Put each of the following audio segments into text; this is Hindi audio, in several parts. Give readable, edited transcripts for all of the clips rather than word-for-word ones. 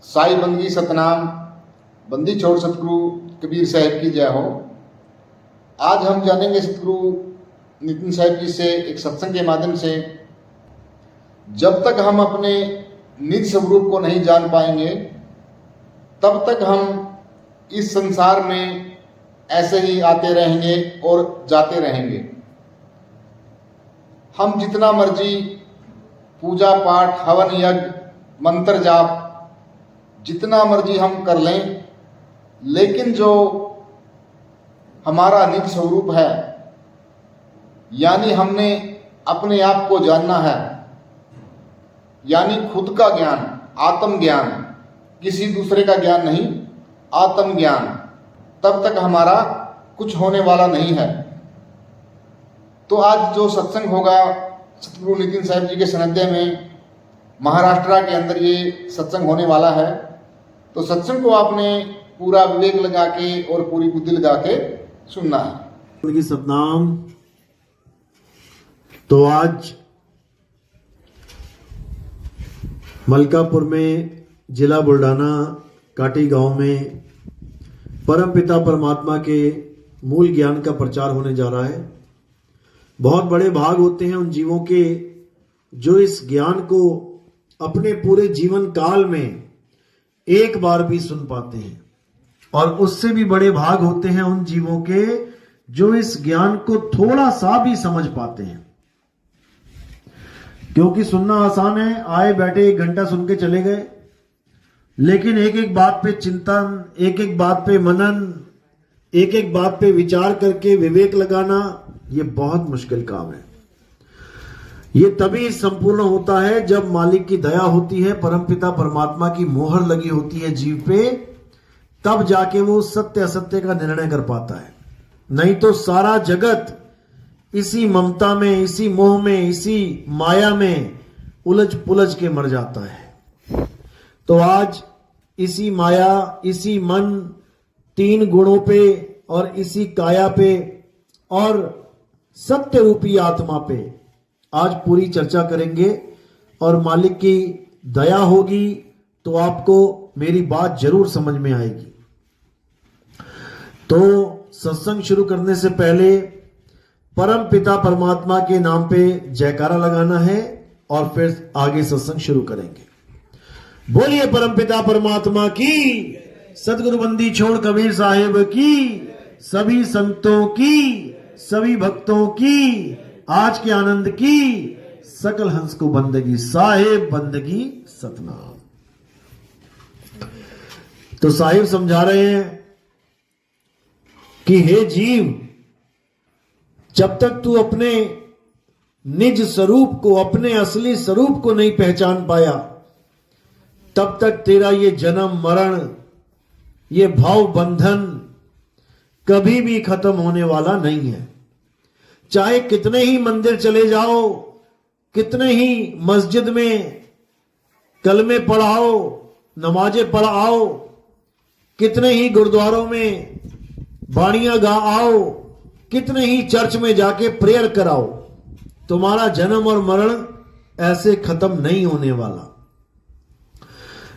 साई बंदगी सतनाम, बंदी छोड़ सतगुरु कबीर साहब की जय हो। आज हम जानेंगे सतगुरु नितिन साहब जी से एक सत्संग के माध्यम से, जब तक हम अपने निज स्वरूप को नहीं जान पाएंगे तब तक हम इस संसार में ऐसे ही आते रहेंगे और जाते रहेंगे। हम जितना मर्जी पूजा पाठ, हवन यज्ञ, मंत्र जाप जितना मर्जी हम कर लें, लेकिन जो हमारा निज स्वरूप है, यानी हमने अपने आप को जानना है, यानी खुद का ज्ञान, आत्म ज्ञान, किसी दूसरे का ज्ञान नहीं, आत्म ज्ञान, तब तक हमारा कुछ होने वाला नहीं है। तो आज जो सत्संग होगा सतगुरु नितिन साहब जी के सानिध्य में, महाराष्ट्र के अंदर ये सत्संग होने वाला है। तो सत्संग को आपने पूरा विवेक लगा के और पूरी बुद्धि लगा के सुनना है। की सतनाम। तो आज मलकापुर में, जिला बुल्ढाना, काटी गांव में परम पिता परमात्मा के मूल ज्ञान का प्रचार होने जा रहा है। बहुत बड़े भाग होते हैं उन जीवों के जो इस ज्ञान को अपने पूरे जीवन काल में एक बार भी सुन पाते हैं, और उससे भी बड़े भाग होते हैं उन जीवों के जो इस ज्ञान को थोड़ा सा भी समझ पाते हैं। क्योंकि सुनना आसान है, आए बैठे 1 घंटा सुन के चले गए, लेकिन एक एक बात पे चिंतन, एक एक बात पे मनन, एक एक बात पे विचार करके विवेक लगाना, ये बहुत मुश्किल काम है। ये तभी संपूर्ण होता है जब मालिक की दया होती है, परमपिता परमात्मा की मोहर लगी होती है जीव पे, तब जाके वो सत्य असत्य का निर्णय कर पाता है। नहीं तो सारा जगत इसी ममता में, इसी मोह में, इसी माया में उलझ पुलझ के मर जाता है। तो आज इसी माया, इसी मन, 3 गुणों पे और इसी काया पे और सत्य रूपी आत्मा पे आज पूरी चर्चा करेंगे, और मालिक की दया होगी तो आपको मेरी बात जरूर समझ में आएगी। तो सत्संग शुरू करने से पहले परम पिता परमात्मा के नाम पे जयकारा लगाना है और फिर आगे सत्संग शुरू करेंगे। बोलिए परम पिता परमात्मा की, सदगुरु बंदी छोड़ कबीर साहेब की, सभी संतों की, सभी भक्तों की, आज के आनंद की, सकल हंस को बंदगी, साहेब बंदगी सतनाम। तो साहिब समझा रहे हैं कि हे जीव, जब तक तू अपने निज स्वरूप को, अपने असली स्वरूप को नहीं पहचान पाया, तब तक तेरा ये जन्म मरण, ये भाव बंधन कभी भी खत्म होने वाला नहीं है। चाहे कितने ही मंदिर चले जाओ, कितने ही मस्जिद में कलमे पढ़ाओ, नमाजें पढ़ाओ, कितने ही गुरुद्वारों में बाणियां गा आओ, कितने ही चर्च में जाके प्रेयर कराओ, तुम्हारा जन्म और मरण ऐसे खत्म नहीं होने वाला।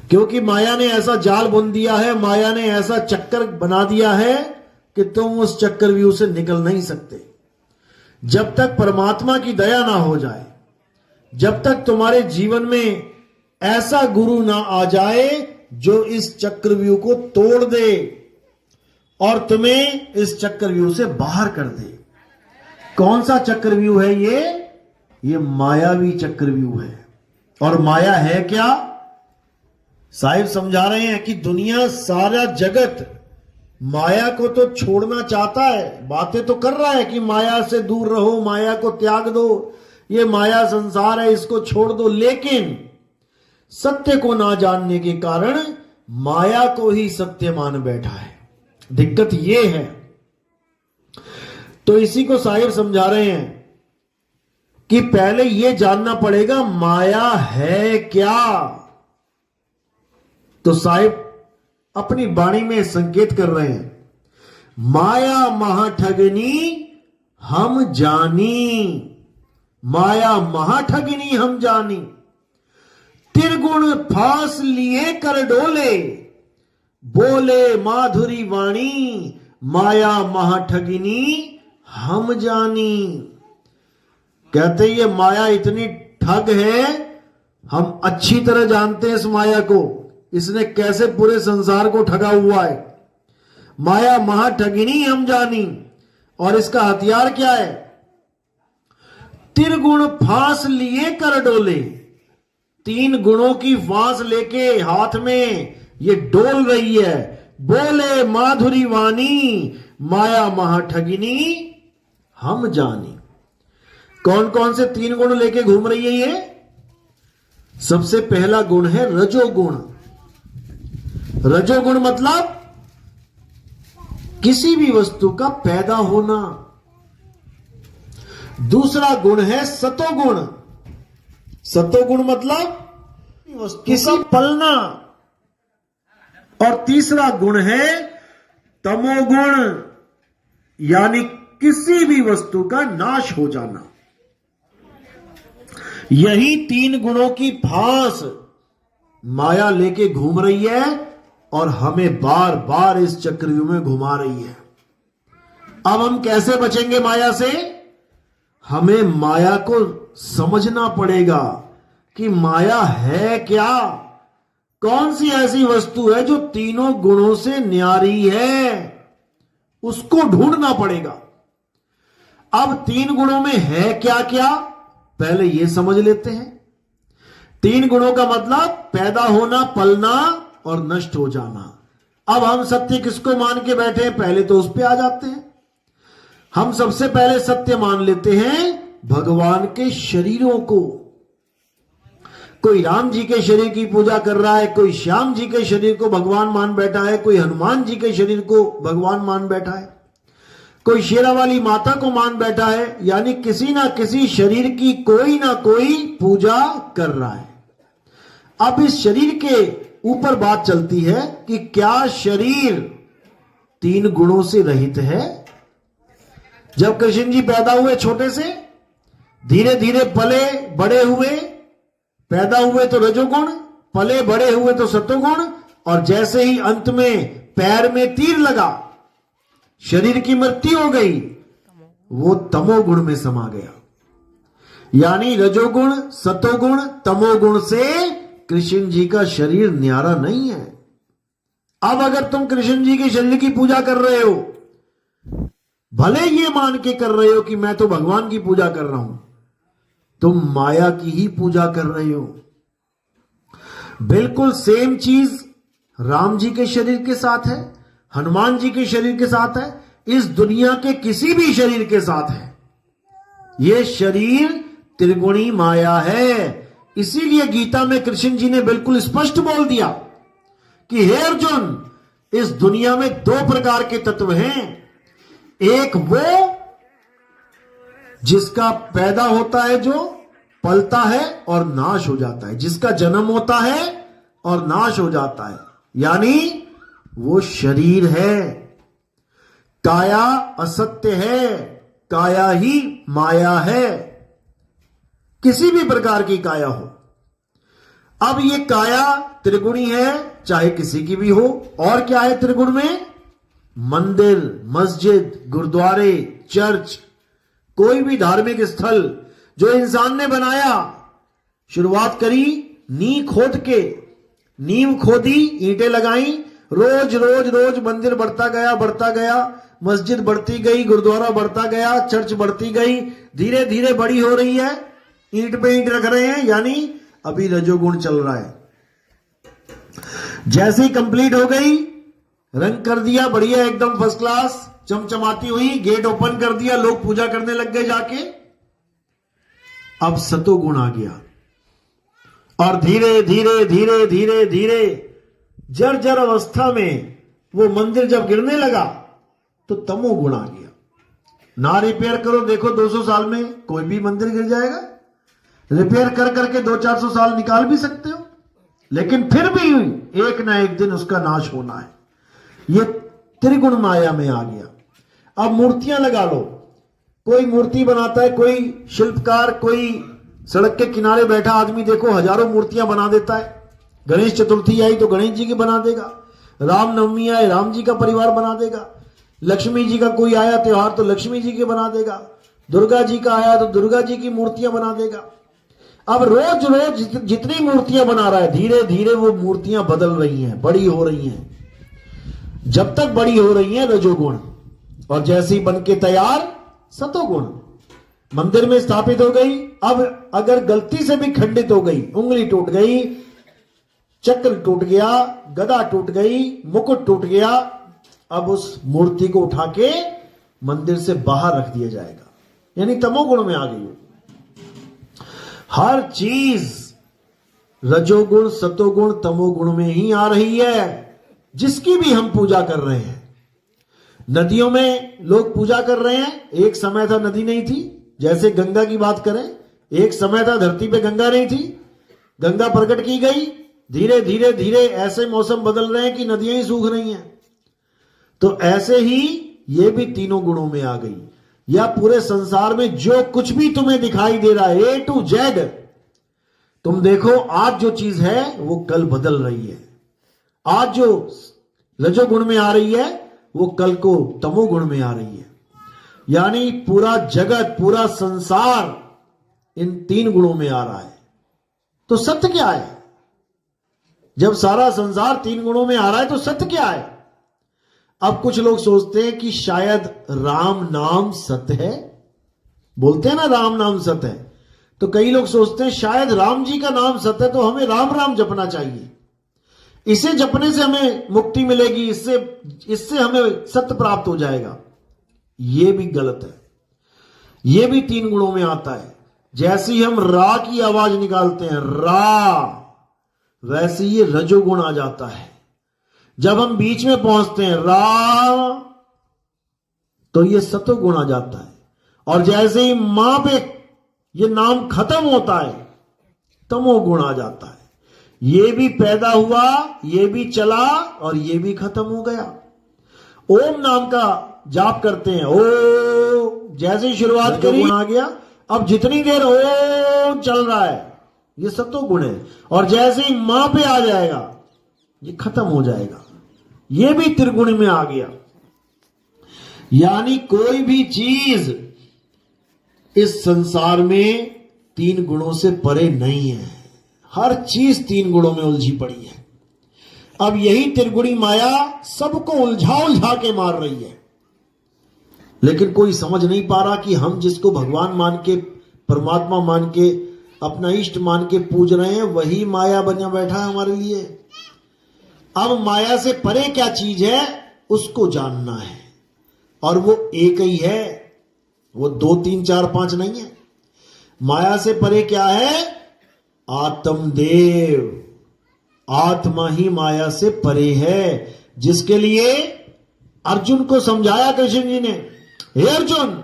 क्योंकि माया ने ऐसा जाल बुन दिया है, माया ने ऐसा चक्कर बना दिया है कि तुम उस चक्रव्यूह से निकल नहीं सकते। जब तक परमात्मा की दया ना हो जाए, जब तक तुम्हारे जीवन में ऐसा गुरु ना आ जाए जो इस चक्रव्यूह को तोड़ दे और तुम्हें इस चक्रव्यूह से बाहर कर दे। कौन सा चक्रव्यूह है ये मायावी चक्रव्यूह है। और माया है क्या? साहिब समझा रहे हैं कि दुनिया, सारा जगत माया को तो छोड़ना चाहता है, बातें तो कर रहा है कि माया से दूर रहो, माया को त्याग दो, ये माया संसार है, इसको छोड़ दो, लेकिन सत्य को ना जानने के कारण माया को ही सत्य मान बैठा है। दिक्कत ये है। तो इसी को साहिब समझा रहे हैं कि पहले ये जानना पड़ेगा माया है क्या। तो साहिब अपनी वाणी में संकेत कर रहे हैं, माया महाठगनी हम जानी, माया महाठगनी हम जानी। त्रिगुण फांस लिए कर डोले, बोले माधुरी वाणी, माया महाठगिनी हम जानी। कहते ये माया इतनी ठग है, हम अच्छी तरह जानते हैं इस माया को, इसने कैसे पूरे संसार को ठगा हुआ है। माया महाठगिनी हम जानी, और इसका हथियार क्या है? त्रिगुण फांस लिए कर डोले, 3 गुणों की फांस लेके हाथ में ये डोल रही है। बोले माधुरी वाणी, माया महाठगिनी हम जानी। कौन कौन से 3 गुण लेके घूम रही है ये? सबसे पहला गुण है रजोगुण। रजोगुण मतलब किसी भी वस्तु का पैदा होना। दूसरा गुण है सतोगुण। सतोगुण मतलब किसी पलना। और तीसरा गुण है तमोगुण, यानी किसी भी वस्तु का नाश हो जाना। यही 3 गुणों की फांस माया लेके घूम रही है और हमें बार बार इस चक्रव्यूह में घुमा रही है। अब हम कैसे बचेंगे माया से? हमें माया को समझना पड़ेगा कि माया है क्या, कौन सी ऐसी वस्तु है जो तीनों गुणों से न्यारी है, उसको ढूंढना पड़ेगा। अब 3 गुणों में है क्या क्या, पहले यह समझ लेते हैं। 3 गुणों का मतलब पैदा होना, पलना और नष्ट हो जाना। अब हम सत्य किसको मान के बैठे हैं? पहले तो उस पे आ जाते हैं। हम सबसे पहले सत्य मान लेते हैं भगवान के शरीरों को। कोई राम जी के शरीर की पूजा कर रहा है, कोई श्याम जी के शरीर को भगवान मान बैठा है, कोई हनुमान जी के शरीर को भगवान मान बैठा है, कोई शेरा वाली माता को मान बैठा है। यानी किसी ना किसी शरीर की कोई ना कोई पूजा कर रहा है। अब इस शरीर के ऊपर बात चलती है कि क्या शरीर 3 गुणों से रहित है? जब कृष्ण जी पैदा हुए छोटे से, धीरे धीरे पले बड़े हुए, पैदा हुए तो रजोगुण, पले बड़े हुए तो सतोगुण, और जैसे ही अंत में पैर में तीर लगा, शरीर की मृत्यु हो गई, वो तमोगुण में समा गया। यानी रजोगुण, सतोगुण, तमोगुण से कृष्ण जी का शरीर न्यारा नहीं है। अब अगर तुम कृष्ण जी के शरीर की पूजा कर रहे हो, भले ये मान के कर रहे हो कि मैं तो भगवान की पूजा कर रहा हूं, तुम माया की ही पूजा कर रहे हो। बिल्कुल सेम चीज राम जी के शरीर के साथ है, हनुमान जी के शरीर के साथ है, इस दुनिया के किसी भी शरीर के साथ है। यह शरीर त्रिगुणी माया है। इसीलिए गीता में कृष्ण जी ने बिल्कुल स्पष्ट बोल दिया कि हे अर्जुन, इस दुनिया में 2 प्रकार के तत्व हैं। एक वो जिसका पैदा होता है, जो पलता है और नाश हो जाता है, जिसका जन्म होता है और नाश हो जाता है, यानी वो शरीर है। काया असत्य है, काया ही माया है, किसी भी प्रकार की काया हो। अब ये काया त्रिगुणी है, चाहे किसी की भी हो। और क्या है त्रिगुण में? मंदिर, मस्जिद, गुरुद्वारे, चर्च, कोई भी धार्मिक स्थल जो इंसान ने बनाया। शुरुआत करी नींव खोद के, नींव खोदी, ईंटें लगाई, रोज रोज रोज मंदिर बढ़ता गया, मस्जिद बढ़ती गई, गुरुद्वारा बढ़ता गया, चर्च बढ़ती गई, धीरे धीरे बड़ी हो रही है, ईंट पे ईंट रख रहे हैं, यानी अभी रजोगुण चल रहा है। जैसे ही कंप्लीट हो गई, रंग कर दिया बढ़िया एकदम फर्स्ट क्लास, चमचमाती हुई, गेट ओपन कर दिया, लोग पूजा करने लग गए जाके। अब सतोगुण आ गया और धीरे धीरे धीरे धीरे धीरे जर्जर अवस्था में वो मंदिर जब गिरने लगा तो तमोगुण आ गया। ना रिपेयर करो, देखो 200 साल में कोई भी मंदिर गिर जाएगा। रिपेयर कर करके 200-400 साल निकाल भी सकते हो, लेकिन फिर भी एक ना एक दिन उसका नाश होना है। ये त्रिगुण माया में आ गया। अब मूर्तियां लगा लो, कोई मूर्ति बनाता है, कोई शिल्पकार, कोई सड़क के किनारे बैठा आदमी देखो हजारों मूर्तियां बना देता है। गणेश चतुर्थी आई तो गणेश जी की बना देगा, रामनवमी आए राम जी का परिवार बना देगा, लक्ष्मी जी का कोई आया त्योहार तो लक्ष्मी जी के बना देगा, दुर्गा जी का आया तो दुर्गा जी की मूर्तियां बना देगा। अब रोज रोज जितनी मूर्तियां बना रहा है, धीरे धीरे वो मूर्तियां बदल रही हैं, बड़ी हो रही हैं। जब तक बड़ी हो रही हैं रजोगुण, और जैसे ही बन के तैयार सतोगुण मंदिर में स्थापित हो गई। अब अगर गलती से भी खंडित हो गई, उंगली टूट गई, चक्र टूट गया, गदा टूट गई, मुकुट टूट गया, अब उस मूर्ति को उठा के मंदिर से बाहर रख दिया जाएगा, यानी तमोगुण में आ गई। हर चीज रजोगुण सतोगुण तमोगुण में ही आ रही है, जिसकी भी हम पूजा कर रहे हैं। नदियों में लोग पूजा कर रहे हैं, एक समय था नदी नहीं थी। जैसे गंगा की बात करें, एक समय था धरती पे गंगा नहीं थी, गंगा प्रकट की गई, धीरे धीरे धीरे ऐसे मौसम बदल रहे हैं कि नदियां ही सूख रही हैं। तो ऐसे ही ये भी तीनों गुणों में आ गई। या पूरे संसार में जो कुछ भी तुम्हें दिखाई दे रहा है, A to Z, तुम देखो आज जो चीज है वो कल बदल रही है। आज जो रजोगुण में आ रही है वो कल को तमोगुण में आ रही है। यानी पूरा जगत, पूरा संसार इन तीन गुणों में आ रहा है। तो सत्य क्या है? जब सारा संसार तीन गुणों में आ रहा है तो सत्य क्या है? अब कुछ लोग सोचते हैं कि शायद राम नाम सत्य है। बोलते हैं ना राम नाम सत्य है, तो कई लोग सोचते हैं शायद राम जी का नाम सत्य है तो हमें राम राम जपना चाहिए, इसे जपने से हमें मुक्ति मिलेगी, इससे हमें सत्य प्राप्त हो जाएगा। यह भी गलत है। यह भी तीन गुणों में आता है। जैसे ही हम रा की आवाज निकालते हैं रा, वैसे ही रजोगुण आ जाता है। जब हम बीच में पहुंचते हैं रा, तो ये सतोगुण आ जाता है। और जैसे ही मां पे ये नाम खत्म होता है, तमोगुण आ जाता है। ये भी पैदा हुआ, ये भी चला और ये भी खत्म हो गया। ओम नाम का जाप करते हैं, ओ जैसे ही शुरुआत करी आ गया, अब जितनी देर ओम चल रहा है ये सतोगुण है। और जैसे ही मां पे आ जाएगा ये खत्म हो जाएगा, ये भी त्रिगुण में आ गया। यानी कोई भी चीज इस संसार में तीन गुणों से परे नहीं है। हर चीज तीन गुणों में उलझी पड़ी है। अब यही त्रिगुणी माया सबको उलझा के मार रही है। लेकिन कोई समझ नहीं पा रहा कि हम जिसको भगवान मान के, परमात्मा मान के, अपना इष्ट मान के पूज रहे हैं, वही माया बना बैठा है हमारे लिए। अब माया से परे क्या चीज है उसको जानना है, और वो एक ही है, वो 2 3 4 5 नहीं है। माया से परे क्या है? आत्मदेव। आत्मा ही माया से परे है, जिसके लिए अर्जुन को समझाया कृष्ण जी ने, हे अर्जुन,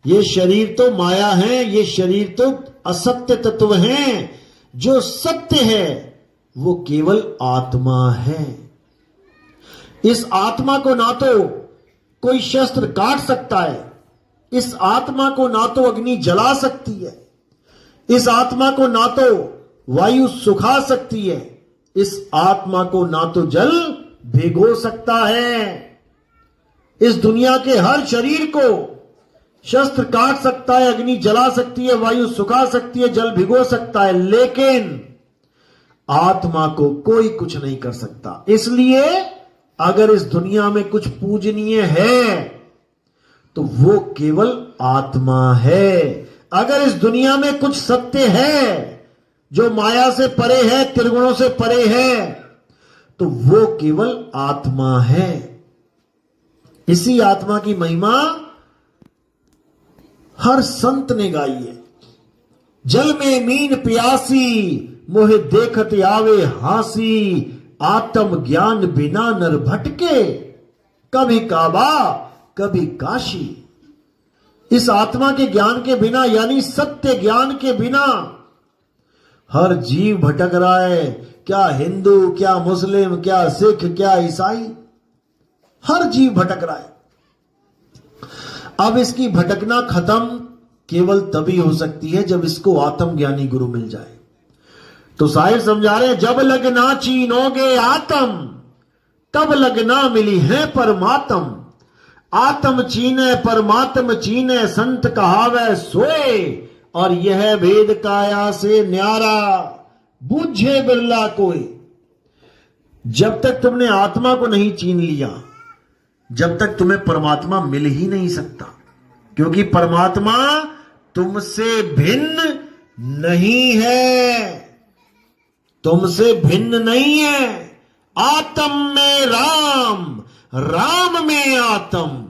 ये शरीर तो माया है, ये शरीर तो असत्य तत्व हैं, जो सत्य है वो केवल आत्मा है। इस आत्मा को ना तो कोई शस्त्र काट सकता है, इस आत्मा को ना तो अग्नि जला सकती है, इस आत्मा को ना तो वायु सुखा सकती है, इस आत्मा को ना तो जल भिगो सकता है। इस दुनिया के हर शरीर को शस्त्र काट सकता है, अग्नि जला सकती है, वायु सुखा सकती है, जल भिगो सकता है, लेकिन आत्मा को कोई कुछ नहीं कर सकता। इसलिए अगर इस दुनिया में कुछ पूजनीय है तो वो केवल आत्मा है। अगर इस दुनिया में कुछ सत्य है जो माया से परे है, त्रिगुणों से परे है, तो वो केवल आत्मा है। इसी आत्मा की महिमा हर संत ने गाई है। जल में मीन प्यासी, मोहे देखत आवे हासी, आत्म ज्ञान बिना नर भटके, कभी काबा कभी काशी। इस आत्मा के ज्ञान के बिना, यानी सत्य ज्ञान के बिना हर जीव भटक रहा है। क्या हिंदू, क्या मुस्लिम, क्या सिख, क्या ईसाई, हर जीव भटक रहा है। अब इसकी भटकना खत्म केवल तभी हो सकती है जब इसको आत्मज्ञानी गुरु मिल जाए। तो साहिब समझा रहे हैं, जब लगना चीनोगे आत्म तब लगना मिली है परमात्म। आत्म चीने परमात्म चीने संत कहावे सोए, और यह भेद काया से न्यारा बूझे बिरला कोई। जब तक तुमने आत्मा को नहीं चीन लिया, जब तक तुम्हें परमात्मा मिल ही नहीं सकता, क्योंकि परमात्मा तुमसे भिन्न नहीं है, तुमसे भिन्न नहीं है। आत्म में राम, राम में आत्म,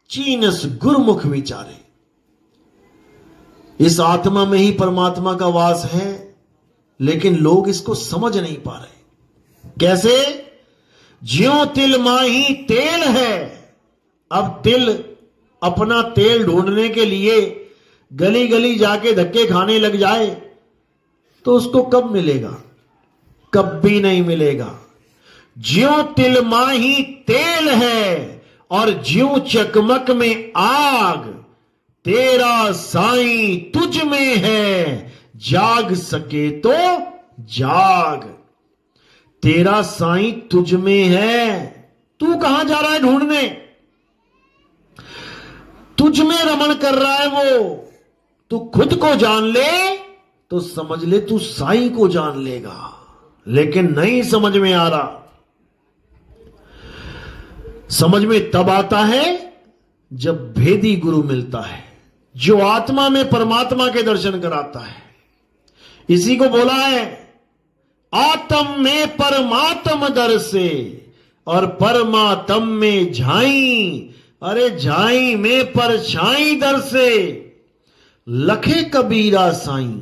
चीनस गुरुमुख विचारे। इस आत्मा में ही परमात्मा का वास है, लेकिन लोग इसको समझ नहीं पा रहे। कैसे? ज्यों तिल माही तेल है। अब तिल अपना तेल ढूंढने के लिए गली गली जाके धक्के खाने लग जाए तो उसको कब मिलेगा? कभी नहीं मिलेगा। ज्यों तिल माही तेल है और ज्यों चकमक में आग, तेरा साईं तुझ में है, जाग सके तो जाग। तेरा साईं तुझ में है, तू कहां जा रहा है ढूंढने? तुझ में रमण कर रहा है वो। तू खुद को जान ले तो समझ ले तू साईं को जान लेगा, लेकिन नहीं समझ में आ रहा। समझ में तब आता है जब भेदी गुरु मिलता है, जो आत्मा में परमात्मा के दर्शन कराता है। इसी को बोला है, आत्म में परमात्म दर से और परमात्म में झाई, अरे झाई में परछाई दर से, लखे कबीरा साईं।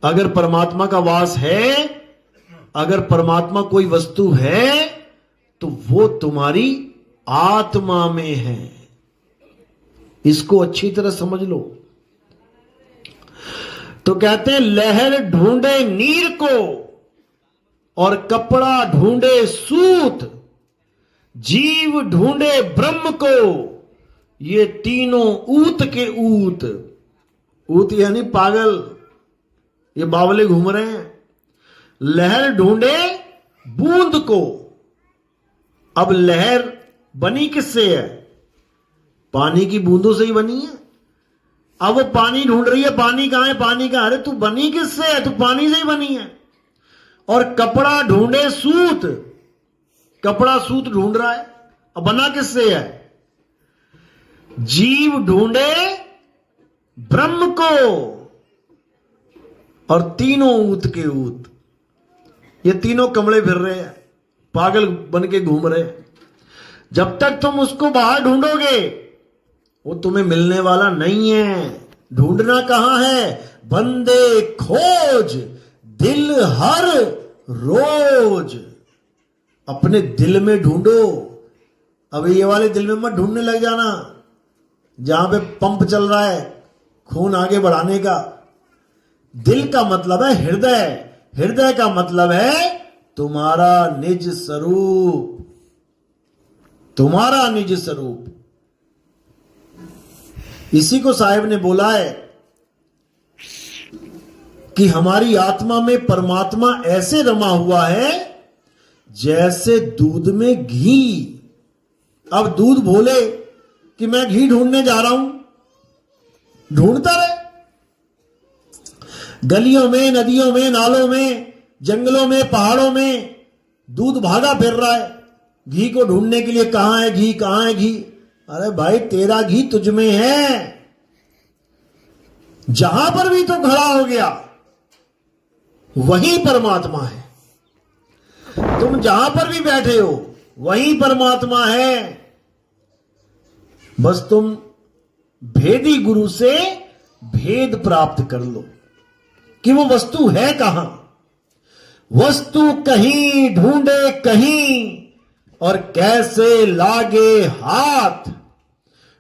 अगर परमात्मा का वास है, अगर परमात्मा कोई वस्तु है, तो वो तुम्हारी आत्मा में है। इसको अच्छी तरह समझ लो। तो कहते हैं, लहर ढूंढे नीर को और कपड़ा ढूंढे सूत, जीव ढूंढे ब्रह्म को, ये तीनों ऊत के ऊत। ऊत यानी पागल, ये बावले घूम रहे हैं। लहर ढूंढे बूंद को। अब लहर बनी किससे है? पानी की बूंदों से ही बनी है। अब वो पानी ढूंढ रही है, पानी कहां है, पानी कहां? अरे तू बनी किससे है? तू पानी से ही बनी है। और कपड़ा ढूंढे सूत, कपड़ा सूत ढूंढ रहा है। अब बना किससे है? जीव ढूंढे ब्रह्म को, और तीनों ऊत के ऊत। ये तीनों कमले फिर रहे हैं, पागल बन के घूम रहे हैं। जब तक तुम उसको बाहर ढूंढोगे, वो तुम्हें मिलने वाला नहीं है। ढूंढना कहां है? बंदे खोज दिल हर रोज। अपने दिल में ढूंढो। अब ये वाले दिल में मत ढूंढने लग जाना जहां पे पंप चल रहा है खून आगे बढ़ाने का। दिल का मतलब है हृदय, हृदय का मतलब है तुम्हारा निज स्वरूप, तुम्हारा निज स्वरूप। इसी को साहिब ने बोला है कि हमारी आत्मा में परमात्मा ऐसे रमा हुआ है जैसे दूध में घी। अब दूध बोले कि मैं घी ढूंढने जा रहा हूं, ढूंढता रहे। गलियों में, नदियों में, नालों में, जंगलों में, पहाड़ों में दूध भागा फिर रहा है घी को ढूंढने के लिए। कहां है घी, कहां है घी? अरे भाई, तेरा घी तुझ में है। जहां पर भी तो खड़ा हो गया वहीं परमात्मा है। तुम जहां पर भी बैठे हो वहीं परमात्मा है। बस तुम भेदी गुरु से भेद प्राप्त कर लो कि वो वस्तु है कहां। वस्तु कहीं ढूंढे कहीं और कैसे लागे हाथ।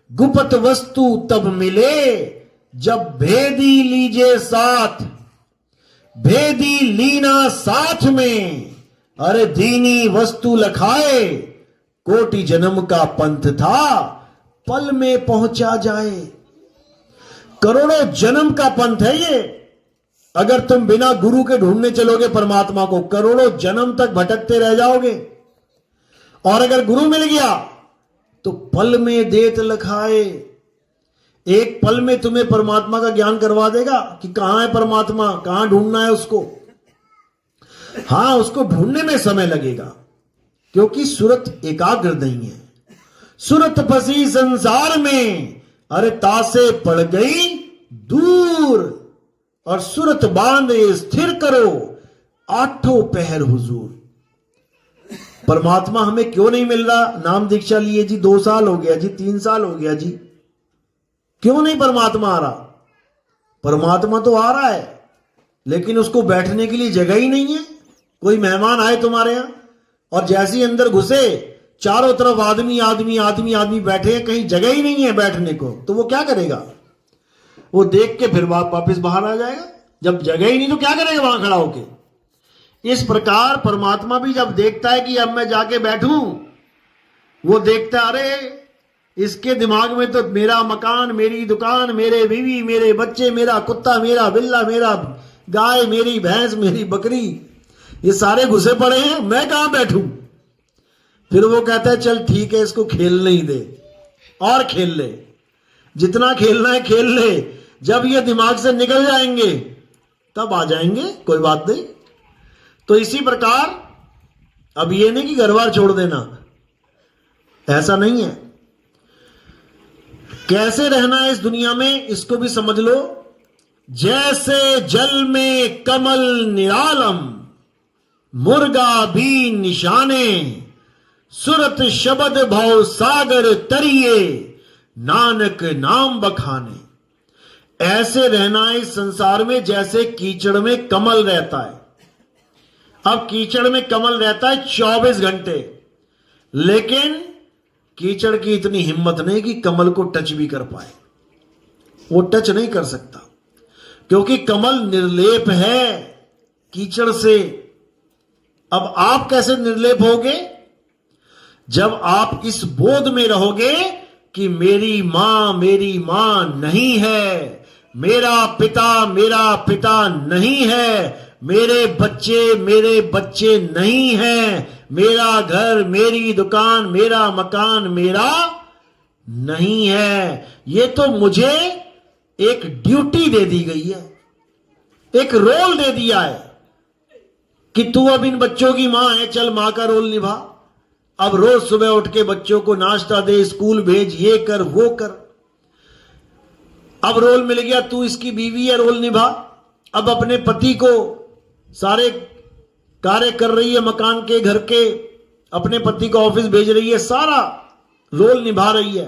गुप्त वस्तु तब मिले जब भेदी लीजे साथ। भेदी लीना साथ में, अरे दीनी वस्तु लखाए। कोटि जन्म का पंथ था, पल में पहुंचा जाए। करोड़ों जन्म का पंथ है ये। अगर तुम बिना गुरु के ढूंढने चलोगे परमात्मा को, करोड़ों जन्म तक भटकते रह जाओगे। और अगर गुरु मिल गया तो पल में देत लखाए, एक पल में तुम्हें परमात्मा का ज्ञान करवा देगा कि कहां है परमात्मा, कहां ढूंढना है उसको। हां, उसको ढूंढने में समय लगेगा, क्योंकि सूरत एकाग्र नहीं है। सूरत फंसी संसार में, अरे तासे पड़ गई दूर, और सूरत बांधे स्थिर करो आठों पहर हुजूर। परमात्मा हमें क्यों नहीं मिल रहा? नाम दीक्षा लिए जी 2 साल हो गया जी, 3 साल हो गया जी, क्यों नहीं परमात्मा आ रहा? परमात्मा तो आ रहा है, लेकिन उसको बैठने के लिए जगह ही नहीं है। कोई मेहमान आए तुम्हारे यहां और जैसे ही अंदर घुसे चारों तरफ आदमी आदमी आदमी आदमी बैठे हैं, कहीं जगह ही नहीं है बैठने को, तो वो क्या करेगा? वो देख के फिर वापस बाहर आ जाएगा। जब जगह ही नहीं तो क्या करेगा वहां खड़ा होके? इस प्रकार परमात्मा भी जब देखता है कि अब मैं जाके बैठूं, वो देखता है अरे इसके दिमाग में तो मेरा मकान, मेरी दुकान, मेरे बीवी, मेरे बच्चे, मेरा कुत्ता, मेरा बिल्ला, मेरा गाय, मेरी भैंस, मेरी बकरी, ये सारे घुसे पड़े हैं, मैं कहां बैठूं? फिर वो कहता है चल ठीक है, इसको खेलने ही दे और खेल ले, जितना खेलना है खेल ले, जब ये दिमाग से निकल जाएंगे तब आ जाएंगे, कोई बात नहीं। तो इसी प्रकार अब ये नहीं कि घर बार छोड़ देना, ऐसा नहीं है। कैसे रहना है इस दुनिया में, इसको भी समझ लो। जैसे जल में कमल निरालम, मुर्गा भी निशाने, सुरत शबद भव सागर तरिए, नानक नाम बखाने। ऐसे रहना है इस संसार में जैसे कीचड़ में कमल रहता है। अब कीचड़ में कमल रहता है 24 घंटे, लेकिन कीचड़ की इतनी हिम्मत नहीं कि कमल को टच भी कर पाए। वो टच नहीं कर सकता, क्योंकि कमल निर्लेप है कीचड़ से। अब आप कैसे निर्लेप होगे? जब आप इस बोध में रहोगे कि मेरी मां नहीं है, मेरा पिता नहीं है, मेरे बच्चे नहीं हैं, मेरा घर, मेरी दुकान, मेरा मकान मेरा नहीं है। ये तो मुझे एक ड्यूटी दे दी गई है, एक रोल दे दिया है कि तू अब इन बच्चों की मां है, चल मां का रोल निभा। अब रोज सुबह उठ के बच्चों को नाश्ता दे, स्कूल भेज, ये कर वो कर। अब रोल मिल गया, तू इसकी बीवी है, रोल निभा। अब अपने पति को सारे कार्य कर रही है, मकान के, घर के, अपने पति को ऑफिस भेज रही है, सारा रोल निभा रही है।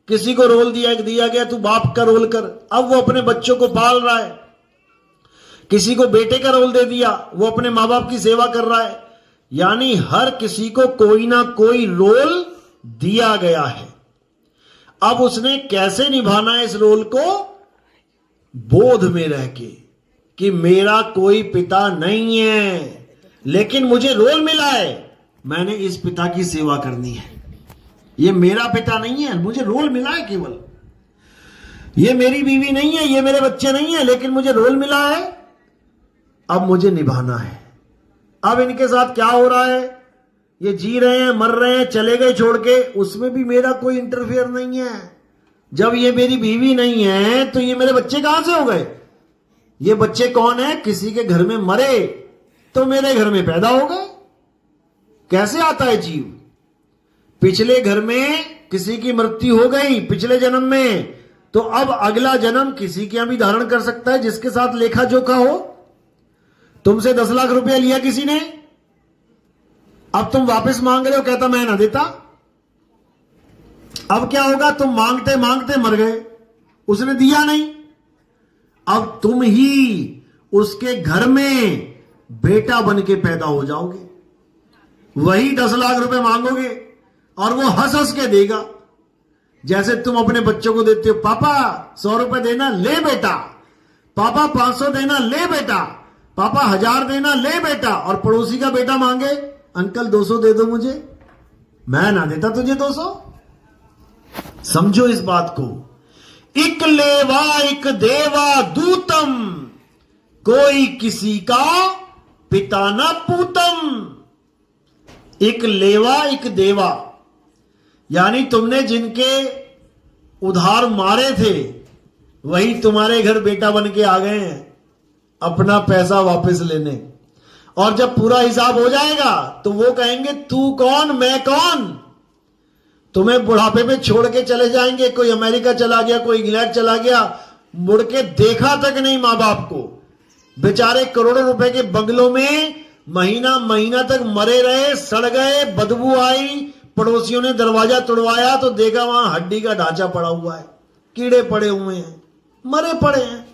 किसी को रोल दिया गया तू बाप का रोल कर, अब वो अपने बच्चों को पाल रहा है। किसी को बेटे का रोल दे दिया, वो अपने मां बाप की सेवा कर रहा है। यानी हर किसी को कोई ना कोई रोल दिया गया है। अब उसने कैसे निभाना है इस रोल को? बोध में रह के कि मेरा कोई पिता नहीं है, लेकिन मुझे रोल मिला है, मैंने इस पिता की सेवा करनी है। ये मेरा पिता नहीं है, मुझे रोल मिला है केवल। ये मेरी बीवी नहीं है, ये मेरे बच्चे नहीं है, लेकिन मुझे रोल मिला है, अब मुझे निभाना है। अब इनके साथ क्या हो रहा है, ये जी रहे हैं, मर रहे हैं, चले गए छोड़ के, उसमें भी मेरा कोई इंटरफेयर नहीं है। जब ये मेरी बीवी नहीं है तो ये मेरे बच्चे कहां से हो गए? ये बच्चे कौन है? किसी के घर में मरे तो मेरे घर में पैदा हो गए। कैसे आता है जीव? पिछले घर में किसी की मृत्यु हो गई पिछले जन्म में, तो अब अगला जन्म किसी के यहां भी धारण कर सकता है जिसके साथ लेखा जोखा हो। तुमसे 10 लाख रुपया लिया किसी ने, अब तुम वापस मांग रहे हो, कहता मैं ना देता। अब क्या होगा? तुम मांगते मांगते मर गए, उसने दिया नहीं। अब तुम ही उसके घर में बेटा बन के पैदा हो जाओगे। वही 10 लाख रुपए मांगोगे और वो हंस हंस के देगा। जैसे तुम अपने बच्चों को देते हो, पापा 100 रुपए देना, ले बेटा। पापा 500 देना, ले बेटा। पापा 1000 देना, ले बेटा। और पड़ोसी का बेटा मांगे, अंकल 200 दे दो मुझे, मैं ना देता तुझे 200। समझो इस बात को। इक लेवा इक देवा दूतम, कोई किसी का पिता न पूतम। एक लेवा एक देवा, यानी तुमने जिनके उधार मारे थे वही तुम्हारे घर बेटा बन के आ गए हैं अपना पैसा वापस लेने। और जब पूरा हिसाब हो जाएगा तो वो कहेंगे तू कौन मैं कौन। तुम्हें बुढ़ापे में छोड़ के चले जाएंगे, कोई अमेरिका चला गया, कोई इंग्लैंड चला गया, मुड़ के देखा तक नहीं मां बाप को। बेचारे करोड़ों रुपए के बंगलों में महीना महीना तक मरे रहे, सड़ गए, बदबू आई, पड़ोसियों ने दरवाजा तोड़वाया तो देखा वहां हड्डी का ढांचा पड़ा हुआ है, कीड़े पड़े हुए हैं, मरे पड़े हैं।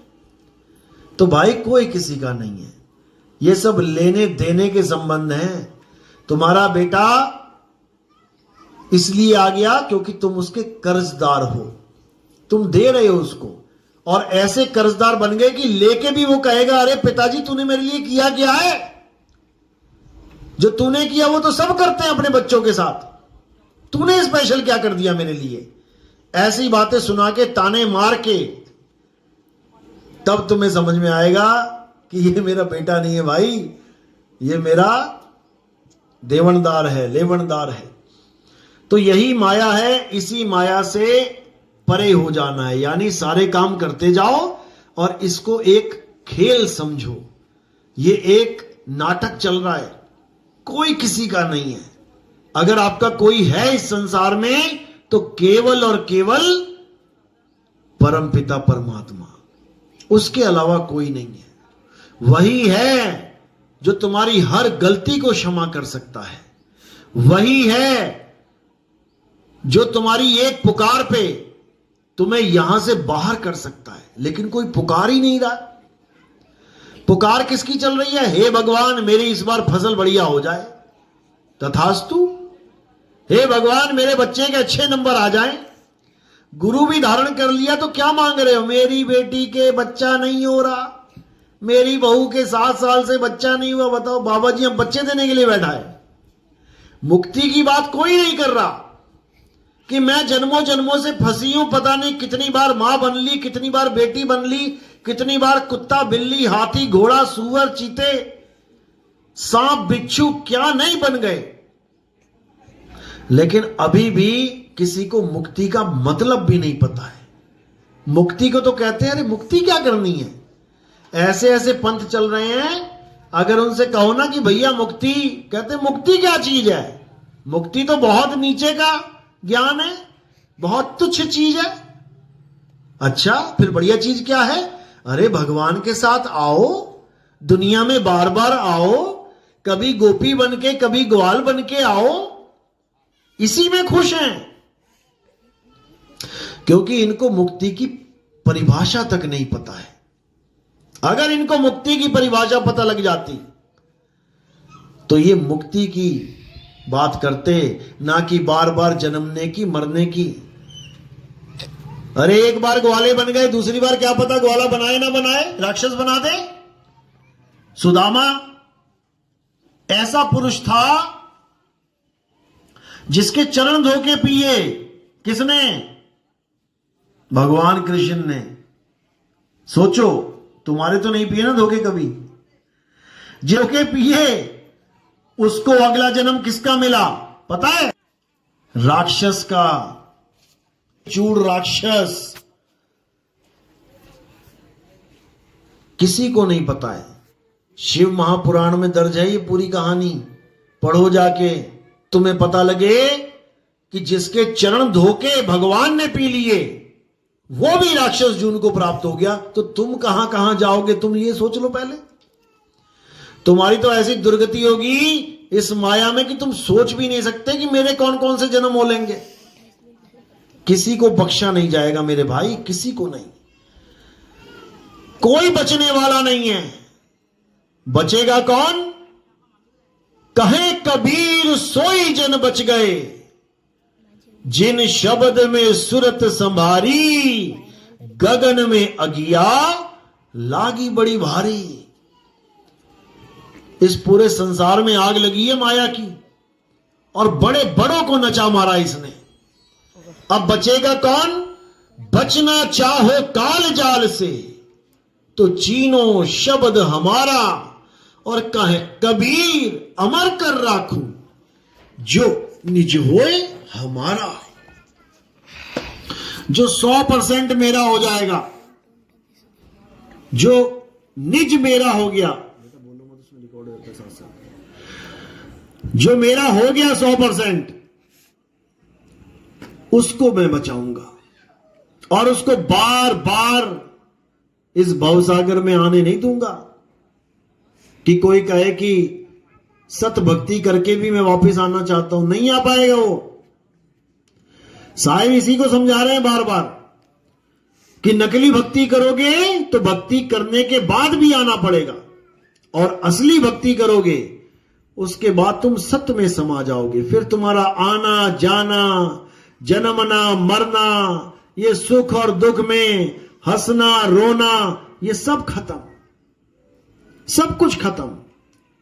तो भाई कोई किसी का नहीं है, ये सब लेने देने के संबंध हैं। तुम्हारा बेटा इसलिए आ गया क्योंकि तुम उसके कर्जदार हो, तुम दे रहे हो उसको, और ऐसे कर्जदार बन गए कि लेके भी वो कहेगा अरे पिताजी तूने मेरे लिए किया क्या है। जो तूने किया वो तो सब करते हैं अपने बच्चों के साथ, तूने स्पेशल क्या कर दिया मेरे लिए। ऐसी बातें सुना के ताने मार के तब तुम्हें समझ में आएगा कि ये मेरा बेटा नहीं है भाई, ये मेरा देवनदार है, लेवनदार है। तो यही माया है, इसी माया से परे हो जाना है, यानी सारे काम करते जाओ और इसको एक खेल समझो। ये एक नाटक चल रहा है, कोई किसी का नहीं है। अगर आपका कोई है इस संसार में तो केवल और केवल परमपिता परमात्मा, उसके अलावा कोई नहीं है। वही है जो तुम्हारी हर गलती को क्षमा कर सकता है, वही है जो तुम्हारी एक पुकार पे तुम्हें यहां से बाहर कर सकता है। लेकिन कोई पुकार ही नहीं रहा। पुकार किसकी चल रही है? हे भगवान मेरी इस बार फसल बढ़िया हो जाए, तथास्तु। हे भगवान मेरे बच्चे के अच्छे नंबर आ जाएं। गुरु भी धारण कर लिया तो क्या मांग रहे हो? मेरी बेटी के बच्चा नहीं हो रहा, मेरी बहू के 7 साल से बच्चा नहीं हुआ, बताओ बाबा जी हम बच्चे देने के लिए बैठा है। मुक्ति की बात कोई नहीं कर रहा कि मैं जन्मों जन्मों से फंसी हूं, पता नहीं कितनी बार मां बन ली, कितनी बार बेटी बन ली, कितनी बार कुत्ता बिल्ली हाथी घोड़ा सूअर चीते सांप बिच्छू क्या नहीं बन गए। लेकिन अभी भी किसी को मुक्ति का मतलब भी नहीं पता है। मुक्ति को तो कहते हैं अरे मुक्ति क्या करनी है, ऐसे ऐसे पंथ चल रहे हैं। अगर उनसे कहो ना कि भैया मुक्ति, कहते मुक्ति क्या चीज है? मुक्ति तो बहुत नीचे का ज्ञान है, बहुत तुच्छ चीज है। अच्छा फिर बढ़िया चीज क्या है? अरे भगवान के साथ आओ, दुनिया में बार बार आओ, कभी गोपी बन के कभी ग्वाल बन के आओ, इसी में खुश हैं। क्योंकि इनको मुक्ति की परिभाषा तक नहीं पता है। अगर इनको मुक्ति की परिभाषा पता लग जाती तो ये मुक्ति की बात करते, ना कि बार बार जन्मने की मरने की। अरे एक बार ग्वाले बन गए, दूसरी बार क्या पता ग्वाला बनाए ना बनाए, राक्षस बना दे। सुदामा ऐसा पुरुष था जिसके चरण धोके पिए। किसने? भगवान कृष्ण ने। सोचो तुम्हारे तो नहीं पिए ना धोके कभी। धोके पिए, उसको अगला जन्म किसका मिला पता है? राक्षस का, चूड़ राक्षस। किसी को नहीं पता है। शिव महापुराण में दर्ज है ये पूरी कहानी, पढ़ो जाके, तुम्हें पता लगे कि जिसके चरण धोके भगवान ने पी लिए वो भी राक्षस जून को प्राप्त हो गया। तो तुम कहां कहां जाओगे, तुम ये सोच लो पहले। तुम्हारी तो ऐसी दुर्गति होगी इस माया में कि तुम सोच भी नहीं सकते कि मेरे कौन कौन से जन्म हो लेंगे। किसी को बख्शा नहीं जाएगा मेरे भाई, किसी को नहीं। कोई बचने वाला नहीं है। बचेगा कौन? कहे कबीर सोई जन बच गए, जिन शब्द में सुरत संभारी, गगन में अगिया लागी बड़ी भारी। इस पूरे संसार में आग लगी है माया की, और बड़े बड़ों को नचा मारा इसने। अब बचेगा कौन? बचना चाहो काल जाल से तो चीनो शब्द हमारा, और कहे कबीर अमर कर राखूं जो निज होए हमारा। जो 100% मेरा हो जाएगा, जो निज मेरा हो गया, जो मेरा हो गया 100%, उसको मैं बचाऊंगा और उसको बार बार इस भवसागर में आने नहीं दूंगा। कि कोई कहे कि सत भक्ति करके भी मैं वापस आना चाहता हूं, नहीं आ पाएगा वो। साहिब इसी को समझा रहे हैं बार बार कि नकली भक्ति करोगे तो भक्ति करने के बाद भी आना पड़ेगा, और असली भक्ति करोगे उसके बाद तुम सत्य में समा जाओगे। फिर तुम्हारा आना जाना, जन्मना मरना, ये सुख और दुख में हंसना रोना, ये सब खत्म, सब कुछ खत्म।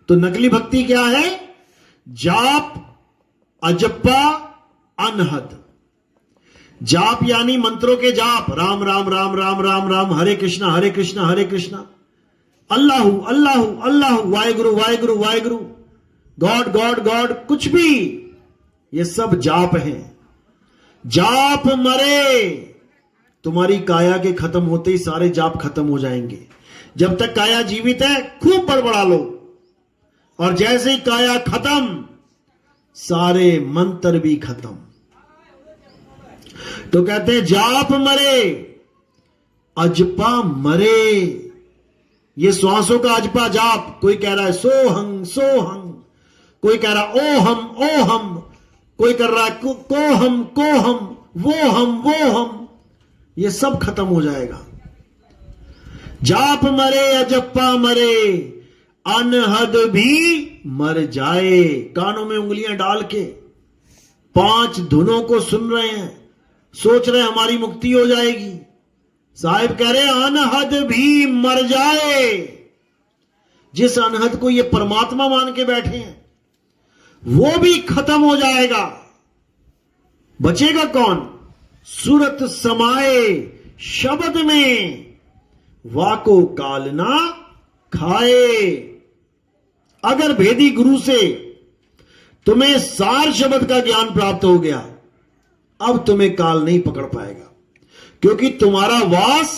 तो नकली भक्ति क्या है? जाप, अजप्पा, अनहद। जाप यानी मंत्रों के जाप, राम राम राम राम राम राम, हरे कृष्णा हरे कृष्णा हरे कृष्णा, अल्लाहु अल्लाहु अल्लाहु, Waheguru Waheguru Waheguru, God God God, कुछ भी, ये सब जाप है। जाप मरे, तुम्हारी काया के खत्म होते ही सारे जाप खत्म हो जाएंगे। जब तक काया जीवित है खूब बड़बड़ा लो, और जैसे ही काया खत्म सारे मंत्र भी खत्म। तो कहते हैं जाप मरे, अजपा मरे। ये श्वासों का अजपा जाप, कोई कह रहा है सोहंग सोहंग, कोई कह रहा ओहम ओहम, कोई कर रहा है कोहम कोहम, वो हम, ये सब खत्म हो जाएगा। जाप मरे, अजप्पा मरे, अनहद भी मर जाए। कानों में उंगलियां डाल के 5 धुनों को सुन रहे हैं, सोच रहे हैं हमारी मुक्ति हो जाएगी। साहिब कह रहे अनहद भी मर जाए। जिस अनहद को ये परमात्मा मान के बैठे हैं वो भी खत्म हो जाएगा। बचेगा कौन? सूरत समाए शब्द में, वाको काल ना खाए। अगर भेदी गुरु से तुम्हें सार शब्द का ज्ञान प्राप्त हो गया, अब तुम्हें काल नहीं पकड़ पाएगा, क्योंकि तुम्हारा वास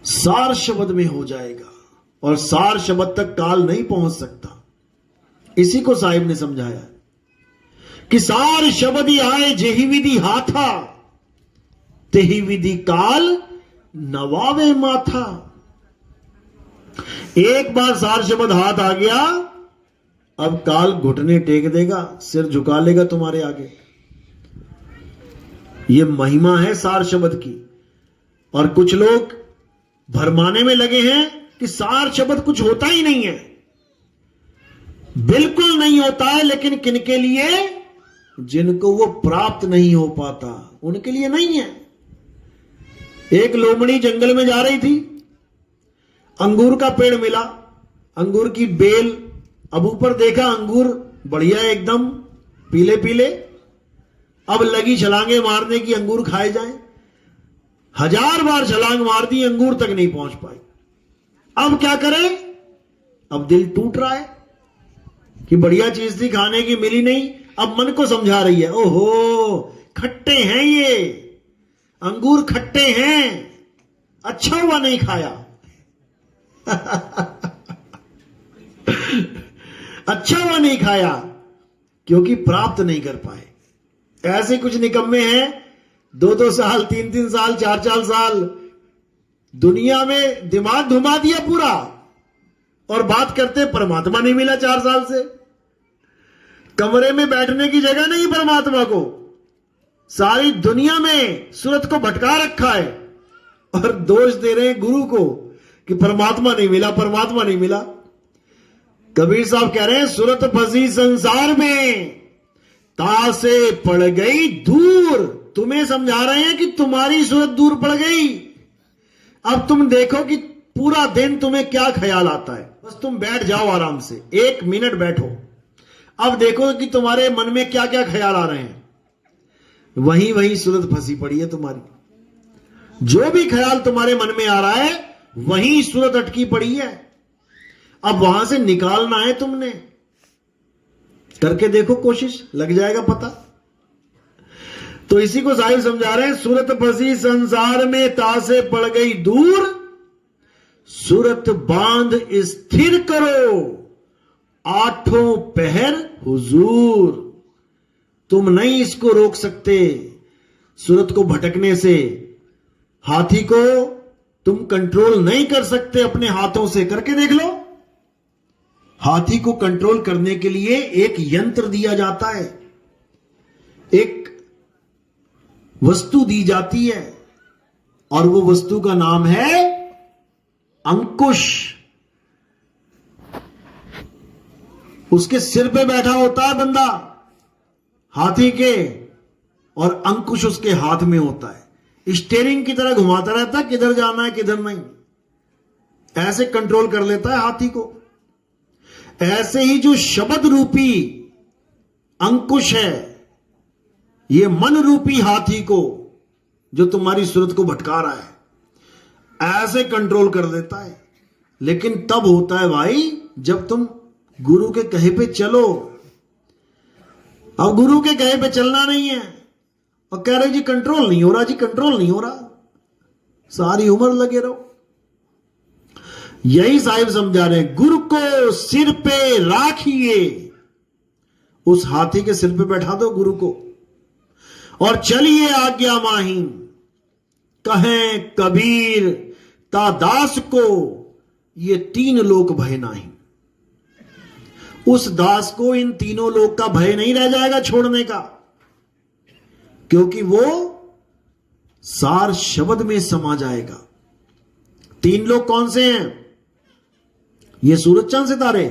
सार शब्द में हो जाएगा, और सार शब्द तक काल नहीं पहुंच सकता। इसी को साहिब ने समझाया कि सार शब्द ही आए जेहि विधि हाथा, तेहि विधि काल नवावे माथा। एक बार सार शब्द हाथ आ गया, अब काल घुटने टेक देगा, सिर झुका लेगा तुम्हारे आगे। ये महिमा है सार शब्द की। और कुछ लोग भरमाने में लगे हैं कि सार शब्द कुछ होता ही नहीं है। बिल्कुल नहीं होता है, लेकिन किनके लिए? जिनको वो प्राप्त नहीं हो पाता उनके लिए नहीं है। एक लोमड़ी जंगल में जा रही थी, अंगूर का पेड़ मिला, अंगूर की बेल, अब ऊपर देखा अंगूर बढ़िया एकदम पीले पीले, अब लगी छलांगे मारने की अंगूर खाए जाए। 1000 बार छलांग मार दी, अंगूर तक नहीं पहुंच पाई। अब क्या करें? अब दिल टूट रहा है कि बढ़िया चीज थी खाने की, मिली नहीं। अब मन को समझा रही है, ओहो खट्टे हैं ये अंगूर, खट्टे हैं, अच्छा हुआ नहीं खाया। अच्छा हुआ नहीं खाया, क्योंकि प्राप्त नहीं कर पाए। ऐसे कुछ निकम्मे हैं, 2-2 साल 3-3 साल 4-4 साल दुनिया में दिमाग घुमा दिया पूरा, और बात करते परमात्मा नहीं मिला 4 साल से। कमरे में बैठने की जगह नहीं परमात्मा को, सारी दुनिया में सूरत को भटका रखा है, और दोष दे रहे हैं गुरु को कि परमात्मा नहीं मिला, परमात्मा नहीं मिला। कबीर साहब कह रहे हैं सूरत फंसी संसार में, तासे पड़ गई दूर। तुम्हें समझा रहे हैं कि तुम्हारी सूरत दूर पड़ गई। अब तुम देखो कि पूरा दिन तुम्हें क्या ख्याल आता है। बस तुम बैठ जाओ आराम से, 1 मिनट बैठो, अब देखो कि तुम्हारे मन में क्या क्या ख्याल आ रहे हैं। वहीं वहीं सूरत फंसी पड़ी है तुम्हारी। जो भी ख्याल तुम्हारे मन में आ रहा है वहीं सूरत अटकी पड़ी है। अब वहां से निकालना है तुमने। करके देखो कोशिश, लग जाएगा पता। तो इसी को साहिब समझा रहे हैं, सूरत फंसी संसार में तासे पड़ गई दूर, सूरत बांध स्थिर करो आठों पहर हुजूर। तुम नहीं इसको रोक सकते, सूरत को भटकने से। हाथी को तुम कंट्रोल नहीं कर सकते अपने हाथों से। करके देख लो। हाथी को कंट्रोल करने के लिए एक यंत्र दिया जाता है, एक वस्तु दी जाती है, और वो वस्तु का नाम है अंकुश। उसके सिर पे बैठा होता है बंदा हाथी के, और अंकुश उसके हाथ में होता है। स्टीयरिंग की तरह घुमाता रहता है, किधर जाना है किधर नहीं, ऐसे कंट्रोल कर लेता है हाथी को। ऐसे ही जो शब्द रूपी अंकुश है, ये मन रूपी हाथी को जो तुम्हारी सूरत को भटका रहा है, ऐसे कंट्रोल कर लेता है। लेकिन तब होता है भाई जब तुम गुरु के कहे पे चलो। अब गुरु के कहे पे चलना नहीं है और कह रहे जी कंट्रोल नहीं हो रहा, जी कंट्रोल नहीं हो रहा, सारी उम्र लगे रहो। यही साहिब समझा रहे हैं, गुरु को सिर पे राखिए। उस हाथी के सिर पे बैठा दो गुरु को, और चलिए आज्ञा माहीन। कहें कबीर ता दास को ये तीन लोक भय नाही। उस दास को इन तीनों लोक का भय नहीं रह जाएगा छोड़ने का, क्योंकि वो सार शब्द में समा जाएगा। तीन लोग कौन से हैं? ये सूरज चांद सितारे,